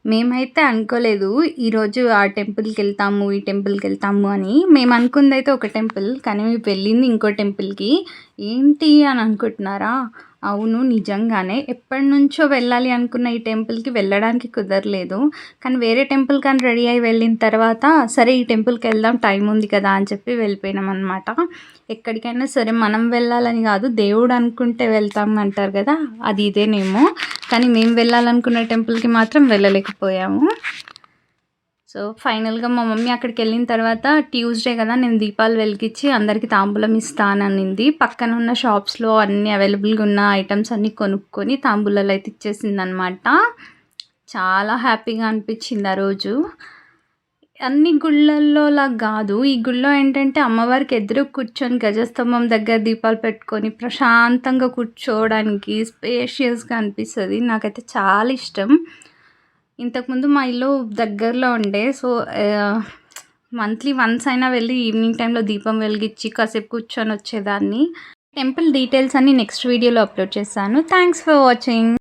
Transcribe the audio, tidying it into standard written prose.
మేమైతే అనుకోలేదు ఈరోజు ఆ టెంపుల్‌కెళ్తాము, ఈ టెంపుల్‌కెళ్తాము అని. మేమనుకుందైతే ఒక టెంపుల్. కానీ మేము వెళ్ళింది ఇంకో టెంపుల్‌కి. ఏంటి అని అనుకుంటున్నారా? అవును, నిజంగానే. ఎప్పటినుంచో వెళ్ళాలి అనుకున్న ఈ టెంపుల్‌కి వెళ్ళడానికి కుదరలేదు. కానీ వేరే టెంపుల్‌కని రెడీ అయ్యి వెళ్ళిన తర్వాత, సరే ఈ టెంపుల్‌కెళ్దాం టైం ఉంది కదా అని చెప్పి వెళ్ళిపోయినామనమాట. ఎక్కడికైనా సరే మనం వెళ్ళాలని కాదు, దేవుడు అనుకుంటే వెళ్తాం అంటారు కదా! అది ఇదేనేమో. కానీ మేము వెళ్ళాలనుకున్న టెంపుల్‌కి మాత్రం వెళ్ళలేకపోయాము. సో, ఫైనల్‌గా మా మమ్మీ అక్కడికెళ్ళిన తర్వాత ట్యూస్‌డే కదా! నేను దీపాలు వెలిగించి అందరికీ తాంబూలం ఇస్తాననింది. పక్కనున్న షాప్స్‌లో అన్నీ అవైలబుల్‌గా ఉన్న ఐటెమ్స్ అన్నీ కొనుక్కొని తాంబూలాలు అయితే ఇచ్చేసిందనమాట. చాలా హ్యాపీగా అనిపించింది ఆ రోజు. అన్ని గుళ్ళల్లోలా గాదు. ఈ గుడిలో ఏంటంటే అమ్మవారికి ఎదురు కూర్చొని గజస్తంభం దగ్గర దీపాలు పెట్టుకొని ప్రశాంతంగా కూర్చోవడానికి స్పేషియస్‌గా అనిపిస్తది. నాకైతే చాలా ఇష్టం. ఇంతకుముందు మా ఇల్లు దగ్గరలో ఉండే. సో, మంత్లీ వన్స్ అయినా వెళ్ళి ఈవినింగ్ టైంలో దీపం వెలిగించి కాసేపు కూర్చొని వచ్చేదాన్ని. టెంపుల్ డీటెయిల్స్ అన్నీ నెక్స్ట్ వీడియోలో అప్లోడ్ చేస్తాను. Thanks for watching.